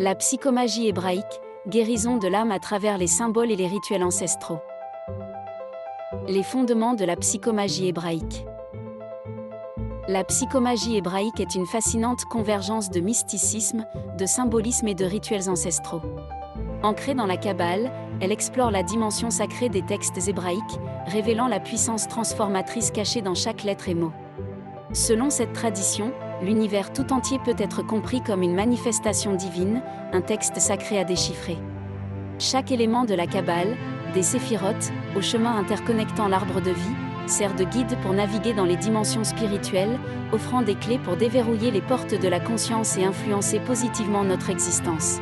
La psychomagie hébraïque, guérison de l'âme à travers les symboles et les rituels ancestraux. Les fondements de la psychomagie hébraïque. La psychomagie hébraïque est une fascinante convergence de mysticisme, de symbolisme et de rituels ancestraux. Ancrée dans la Kabbale, elle explore la dimension sacrée des textes hébraïques, révélant la puissance transformatrice cachée dans chaque lettre et mot. Selon cette tradition, l'univers tout entier peut être compris comme une manifestation divine, un texte sacré à déchiffrer. Chaque élément de la Kabbale, des séphirotes, au chemin interconnectant l'arbre de vie, sert de guide pour naviguer dans les dimensions spirituelles, offrant des clés pour déverrouiller les portes de la conscience et influencer positivement notre existence.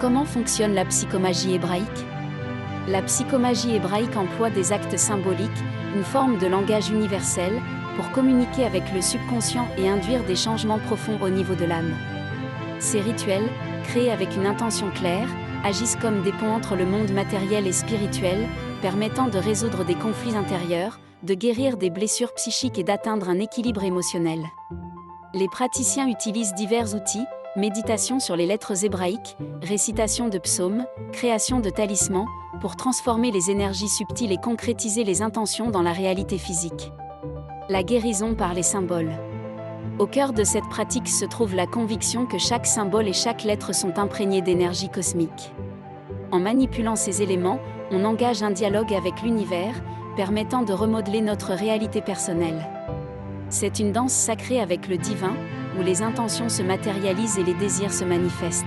Comment fonctionne la psychomagie hébraïque ? La psychomagie hébraïque emploie des actes symboliques, une forme de langage universel, pour communiquer avec le subconscient et induire des changements profonds au niveau de l'âme. Ces rituels, créés avec une intention claire, agissent comme des ponts entre le monde matériel et spirituel, permettant de résoudre des conflits intérieurs, de guérir des blessures psychiques et d'atteindre un équilibre émotionnel. Les praticiens utilisent divers outils, méditation sur les lettres hébraïques, récitation de psaumes, création de talismans, pour transformer les énergies subtiles et concrétiser les intentions dans la réalité physique. La guérison par les symboles. Au cœur de cette pratique se trouve la conviction que chaque symbole et chaque lettre sont imprégnés d'énergie cosmique. En manipulant ces éléments, on engage un dialogue avec l'univers, permettant de remodeler notre réalité personnelle. C'est une danse sacrée avec le divin, où les intentions se matérialisent et les désirs se manifestent.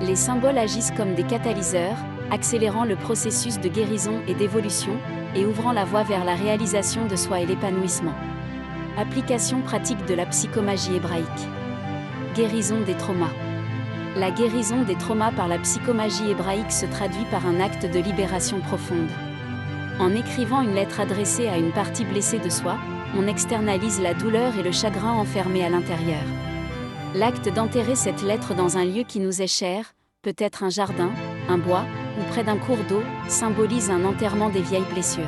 Les symboles agissent comme des catalyseurs, accélérant le processus de guérison et d'évolution, et ouvrant la voie vers la réalisation de soi et l'épanouissement. Application pratique de la psychomagie hébraïque. Guérison des traumas. La guérison des traumas par la psychomagie hébraïque se traduit par un acte de libération profonde. En écrivant une lettre adressée à une partie blessée de soi, on externalise la douleur et le chagrin enfermés à l'intérieur. L'acte d'enterrer cette lettre dans un lieu qui nous est cher, peut-être un jardin, un bois, ou près d'un cours d'eau, symbolise un enterrement des vieilles blessures.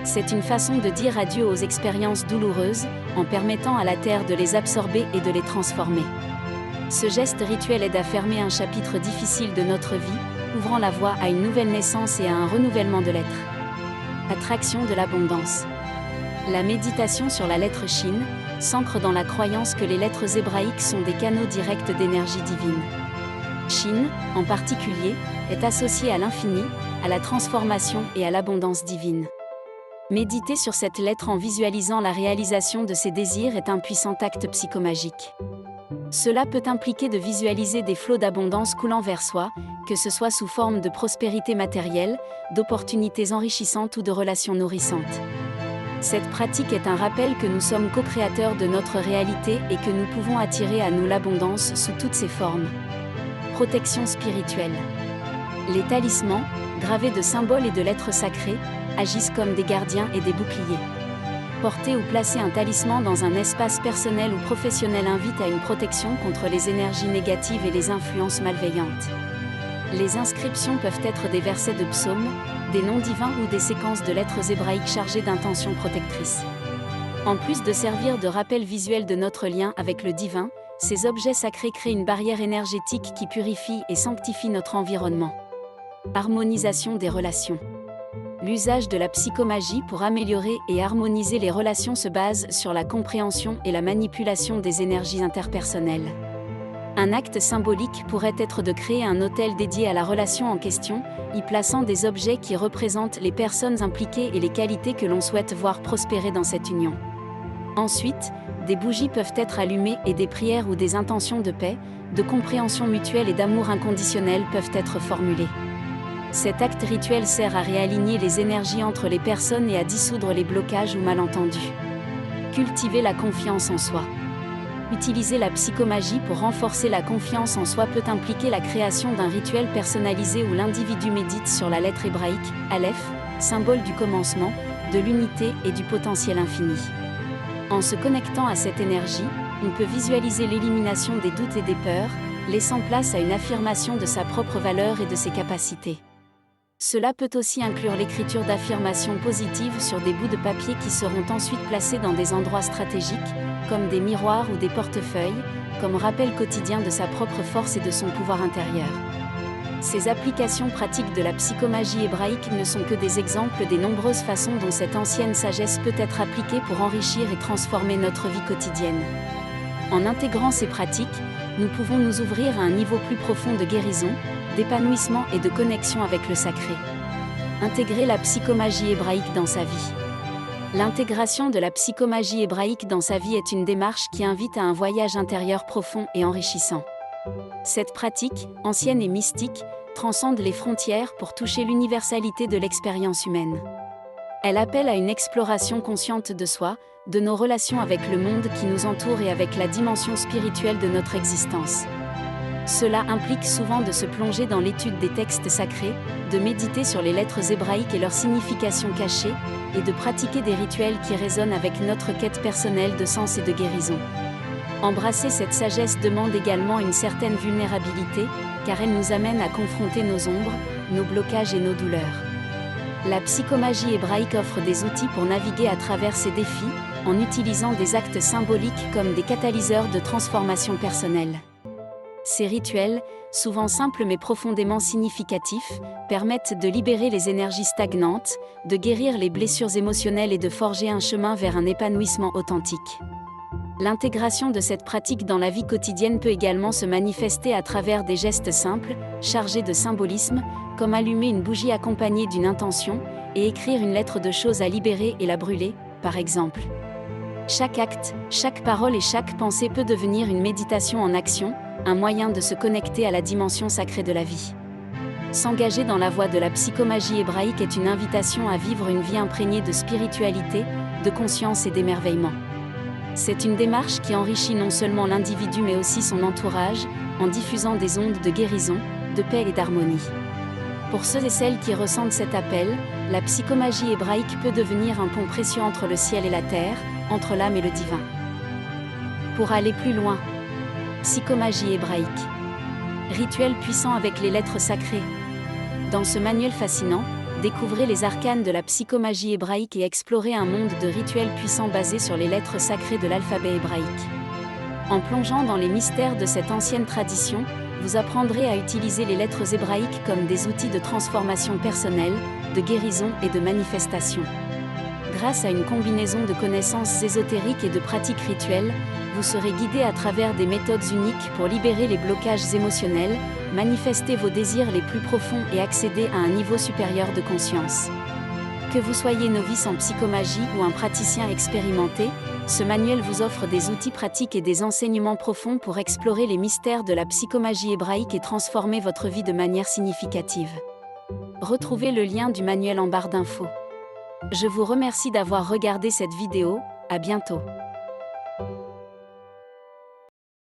C'est une façon de dire adieu aux expériences douloureuses, en permettant à la terre de les absorber et de les transformer. Ce geste rituel aide à fermer un chapitre difficile de notre vie, ouvrant la voie à une nouvelle naissance et à un renouvellement de l'être. Attraction de l'abondance. La méditation sur la lettre Shin s'ancre dans la croyance que les lettres hébraïques sont des canaux directs d'énergie divine. Shin, en particulier, est associée à l'infini, à la transformation et à l'abondance divine. Méditer sur cette lettre en visualisant la réalisation de ses désirs est un puissant acte psychomagique. Cela peut impliquer de visualiser des flots d'abondance coulant vers soi, que ce soit sous forme de prospérité matérielle, d'opportunités enrichissantes ou de relations nourrissantes. Cette pratique est un rappel que nous sommes co-créateurs de notre réalité et que nous pouvons attirer à nous l'abondance sous toutes ses formes. Protection spirituelle. Les talismans, gravés de symboles et de lettres sacrées, agissent comme des gardiens et des boucliers. Porter ou placer un talisman dans un espace personnel ou professionnel invite à une protection contre les énergies négatives et les influences malveillantes. Les inscriptions peuvent être des versets de psaumes, des noms divins ou des séquences de lettres hébraïques chargées d'intentions protectrices. En plus de servir de rappel visuel de notre lien avec le divin, ces objets sacrés créent une barrière énergétique qui purifie et sanctifie notre environnement. Harmonisation des relations. L'usage de la psychomagie pour améliorer et harmoniser les relations se base sur la compréhension et la manipulation des énergies interpersonnelles. Un acte symbolique pourrait être de créer un autel dédié à la relation en question, y plaçant des objets qui représentent les personnes impliquées et les qualités que l'on souhaite voir prospérer dans cette union. Ensuite, des bougies peuvent être allumées et des prières ou des intentions de paix, de compréhension mutuelle et d'amour inconditionnel peuvent être formulées. Cet acte rituel sert à réaligner les énergies entre les personnes et à dissoudre les blocages ou malentendus. Cultiver la confiance en soi. Utiliser la psychomagie pour renforcer la confiance en soi peut impliquer la création d'un rituel personnalisé où l'individu médite sur la lettre hébraïque, Aleph, symbole du commencement, de l'unité et du potentiel infini. En se connectant à cette énergie, on peut visualiser l'élimination des doutes et des peurs, laissant place à une affirmation de sa propre valeur et de ses capacités. Cela peut aussi inclure l'écriture d'affirmations positives sur des bouts de papier qui seront ensuite placés dans des endroits stratégiques, comme des miroirs ou des portefeuilles, comme rappel quotidien de sa propre force et de son pouvoir intérieur. Ces applications pratiques de la psychomagie hébraïque ne sont que des exemples des nombreuses façons dont cette ancienne sagesse peut être appliquée pour enrichir et transformer notre vie quotidienne. En intégrant ces pratiques, nous pouvons nous ouvrir à un niveau plus profond de guérison, d'épanouissement et de connexion avec le sacré. Intégrer la psychomagie hébraïque dans sa vie. L'intégration de la psychomagie hébraïque dans sa vie est une démarche qui invite à un voyage intérieur profond et enrichissant. Cette pratique, ancienne et mystique, transcende les frontières pour toucher l'universalité de l'expérience humaine. Elle appelle à une exploration consciente de soi, de nos relations avec le monde qui nous entoure et avec la dimension spirituelle de notre existence. Cela implique souvent de se plonger dans l'étude des textes sacrés, de méditer sur les lettres hébraïques et leurs significations cachées, et de pratiquer des rituels qui résonnent avec notre quête personnelle de sens et de guérison. Embrasser cette sagesse demande également une certaine vulnérabilité, car elle nous amène à confronter nos ombres, nos blocages et nos douleurs. La psychomagie hébraïque offre des outils pour naviguer à travers ces défis, en utilisant des actes symboliques comme des catalyseurs de transformation personnelle. Ces rituels, souvent simples mais profondément significatifs, permettent de libérer les énergies stagnantes, de guérir les blessures émotionnelles et de forger un chemin vers un épanouissement authentique. L'intégration de cette pratique dans la vie quotidienne peut également se manifester à travers des gestes simples, chargés de symbolisme, comme allumer une bougie accompagnée d'une intention, et écrire une lettre de choses à libérer et la brûler, par exemple. Chaque acte, chaque parole et chaque pensée peut devenir une méditation en action, un moyen de se connecter à la dimension sacrée de la vie. S'engager dans la voie de la psychomagie hébraïque est une invitation à vivre une vie imprégnée de spiritualité, de conscience et d'émerveillement. C'est une démarche qui enrichit non seulement l'individu mais aussi son entourage, en diffusant des ondes de guérison, de paix et d'harmonie. Pour ceux et celles qui ressentent cet appel, la psychomagie hébraïque peut devenir un pont précieux entre le ciel et la terre, entre l'âme et le divin. Pour aller plus loin, psychomagie hébraïque. Rituel puissant avec les lettres sacrées. Dans ce manuel fascinant, découvrez les arcanes de la psychomagie hébraïque et explorez un monde de rituels puissants basés sur les lettres sacrées de l'alphabet hébraïque. En plongeant dans les mystères de cette ancienne tradition, vous apprendrez à utiliser les lettres hébraïques comme des outils de transformation personnelle, de guérison et de manifestation. Grâce à une combinaison de connaissances ésotériques et de pratiques rituelles, vous serez guidé à travers des méthodes uniques pour libérer les blocages émotionnels, manifester vos désirs les plus profonds et accéder à un niveau supérieur de conscience. Que vous soyez novice en psychomagie ou un praticien expérimenté, ce manuel vous offre des outils pratiques et des enseignements profonds pour explorer les mystères de la psychomagie hébraïque et transformer votre vie de manière significative. Retrouvez le lien du manuel en barre d'infos. Je vous remercie d'avoir regardé cette vidéo, à bientôt.